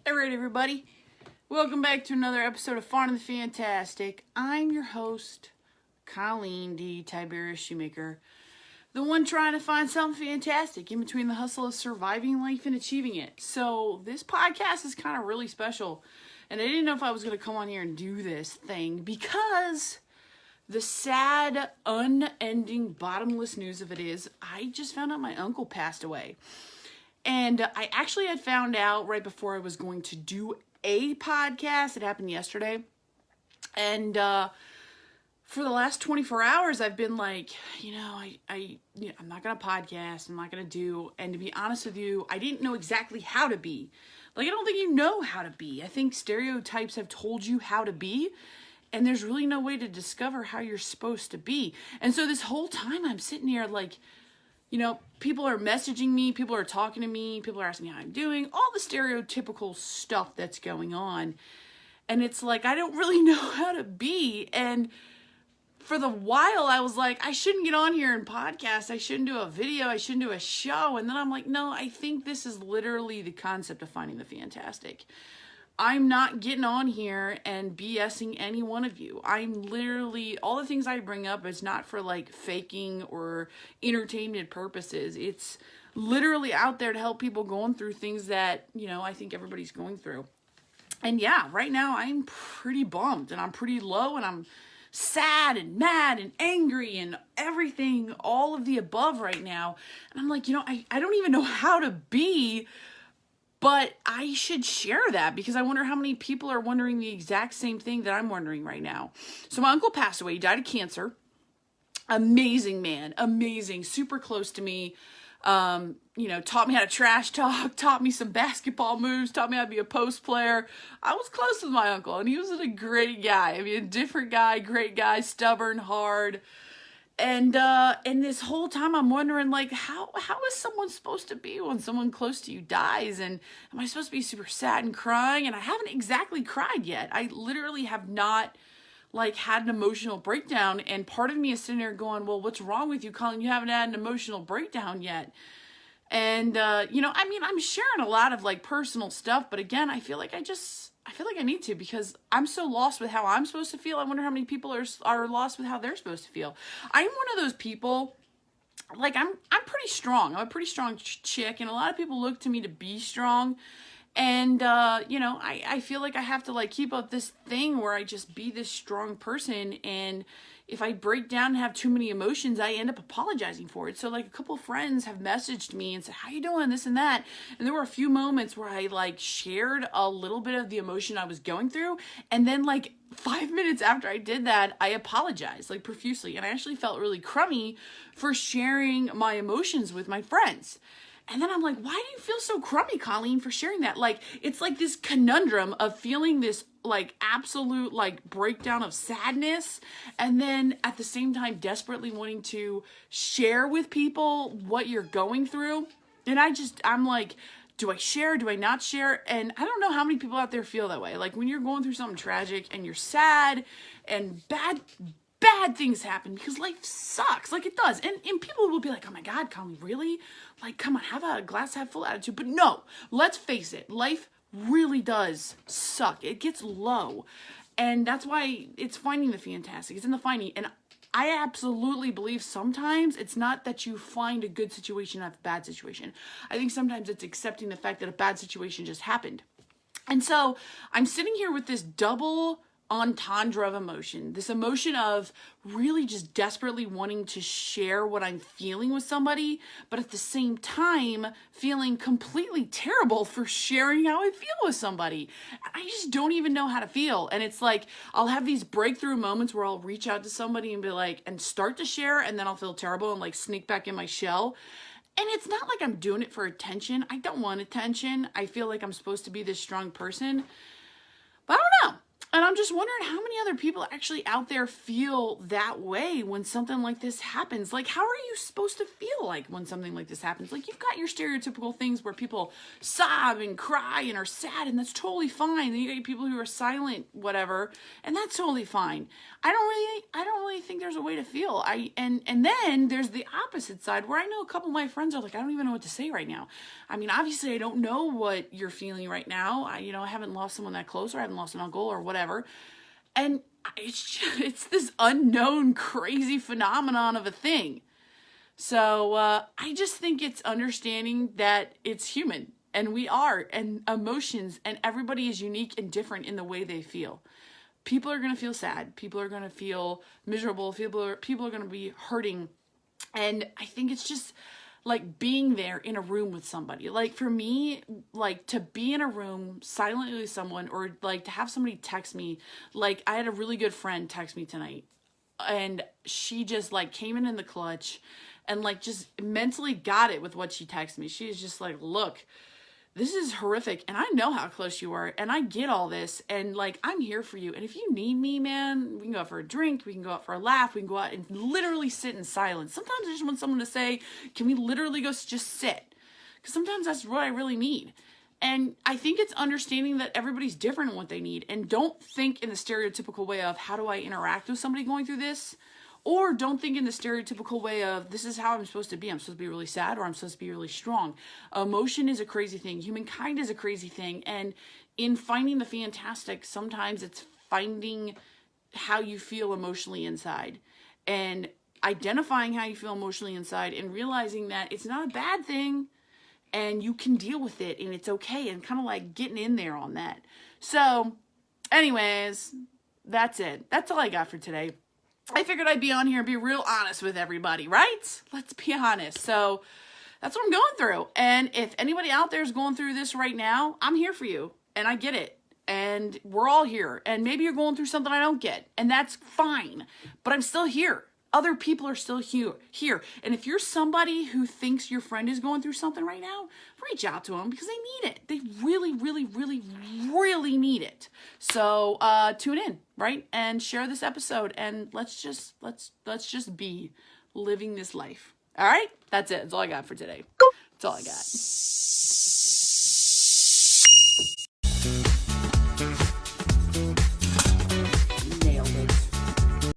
Alright everybody, welcome back to another episode of Fun and the Fantastic. I'm your host, Colleen D. Tiberius Shoemaker, the one trying to find something fantastic in between the hustle of surviving life and achieving it. So this podcast is kind of really special, and I didn't know if I was going to come on here and do this thing because the sad, unending, bottomless news of it is I just found out my uncle passed away. And I actually had found out right before I was going to do a podcast. It happened yesterday. And for the last 24 hours, I've been like, I'm not going to podcast. I'm not going to do. And to be honest with you, I didn't know exactly how to be. Like, I don't think you know how to be. I think stereotypes have told you how to be. And there's really no way to discover how you're supposed to be. And so this whole time I'm sitting here like, people are messaging me, people are talking to me, people are asking me how I'm doing, all the stereotypical stuff that's going on. And it's like, I don't really know how to be. And for the while, I was like, I shouldn't get on here and podcast. I shouldn't do a video. I shouldn't do a show. And then I'm like, no, I think this is literally the concept of finding the fantastic. I'm not getting on here and BSing any one of you. I'm literally, all the things I bring up is not for like faking or entertainment purposes. It's literally out there to help people going through things that, I think everybody's going through. And yeah, right now I'm pretty bummed and I'm pretty low and I'm sad and mad and angry and everything, all of the above right now. And I'm like, I don't even know how to be. But I should share that because I wonder how many people are wondering the exact same thing that I'm wondering right now. So my uncle passed away. He died of cancer. Amazing man. Amazing. Super close to me. Taught me how to trash talk, taught me some basketball moves, taught me how to be a post player. I was close with my uncle and he was a great guy. I mean, a different guy, great guy, stubborn, hard. And this whole time I'm wondering, like, how is someone supposed to be when someone close to you dies? And am I supposed to be super sad and crying? And I haven't exactly cried yet. I literally have not, had an emotional breakdown. And part of me is sitting there going, well, what's wrong with you, Colin? You haven't had an emotional breakdown yet. And, I'm sharing a lot of, personal stuff. But again, I feel like I need to because I'm so lost with how I'm supposed to feel. I wonder how many people are lost with how they're supposed to feel. I'm one of those people, I'm pretty strong. I'm a pretty strong chick, and a lot of people look to me to be strong. And, I feel like I have to, keep up this thing where I just be this strong person. And if I break down and have too many emotions, I end up apologizing for it. So, a couple of friends have messaged me and said, how you doing, this and that. And there were a few moments where I, shared a little bit of the emotion I was going through. And then, 5 minutes after I did that, I apologized, profusely. And I actually felt really crummy for sharing my emotions with my friends. And then I'm like, why do you feel so crummy, Colleen, for sharing that? It's this conundrum of feeling this, absolute, breakdown of sadness. And then at the same time, desperately wanting to share with people what you're going through. And I'm like, do I share? Do I not share? And I don't know how many people out there feel that way. When you're going through something tragic and you're sad and bad things happen because life sucks, it does. And people will be like, oh my God, Colleen, really? Come on, have a glass half full attitude. But no, let's face it, life really does suck. It gets low. And that's why it's finding the fantastic. It's in the finding. And I absolutely believe sometimes it's not that you find a good situation out of a bad situation. I think sometimes it's accepting the fact that a bad situation just happened. And so I'm sitting here with this double entendre of emotion, this emotion of really just desperately wanting to share what I'm feeling with somebody, but at the same time feeling completely terrible for sharing how I feel with somebody. I just don't even know how to feel. And it's I'll have these breakthrough moments where I'll reach out to somebody and be and start to share, and then I'll feel terrible and sneak back in my shell. And it's not like I'm doing it for attention. I don't want attention. I feel like I'm supposed to be this strong person, but I don't know. And I'm just wondering how many other people actually out there feel that way when something like this happens. Like, how are you supposed to feel like when something like this happens? Like, you've got your stereotypical things where people sob and cry and are sad, and that's totally fine. Then you got people who are silent, whatever, and that's totally fine. I don't really think there's a way to feel. And then there's the opposite side where I know a couple of my friends are like, I don't even know what to say right now. I mean, obviously I don't know what you're feeling right now. I haven't lost someone that close, or I haven't lost an uncle or whatever. And it's this unknown crazy phenomenon of a thing. So I just think it's understanding that it's human, and we are, and emotions, and everybody is unique and different in the way they feel. People are going to feel sad. People are going to feel miserable. People are going to be hurting. And I think it's just like being there in a room with somebody. Like for me, like to be in a room silently with someone, or like to have somebody text me. Like I had a really good friend text me tonight, and she just like came in the clutch and like just mentally got it with what she texted me. She was just like, look, this is horrific, and I know how close you are, and I get all this, and like I'm here for you, and if you need me, man, we can go out for a drink, we can go out for a laugh, we can go out and literally sit in silence. Sometimes I just want someone to say, can we literally go just sit? Because sometimes that's what I really need. And I think it's understanding that everybody's different in what they need, and don't think in the stereotypical way of how do I interact with somebody going through this. Or don't think in the stereotypical way of, this is how I'm supposed to be. I'm supposed to be really sad, or I'm supposed to be really strong. Emotion is a crazy thing. Humankind is a crazy thing. And in finding the fantastic, sometimes it's finding how you feel emotionally inside. And identifying how you feel emotionally inside, and realizing that it's not a bad thing. And you can deal with it, and it's okay. And kind of like getting in there on that. So, anyways, that's it. That's all I got for today. I figured I'd be on here and be real honest with everybody, right? Let's be honest. So that's what I'm going through. And if anybody out there is going through this right now, I'm here for you. And I get it. And we're all here. And maybe you're going through something I don't get. And that's fine. But I'm still here. Other people are still here. And if you're somebody who thinks your friend is going through something right now, reach out to them, because they need it. They really, really, really, really need it. So tune in, right? And share this episode, and let's just be living this life. All right? That's it. That's all I got for today. That's all I got.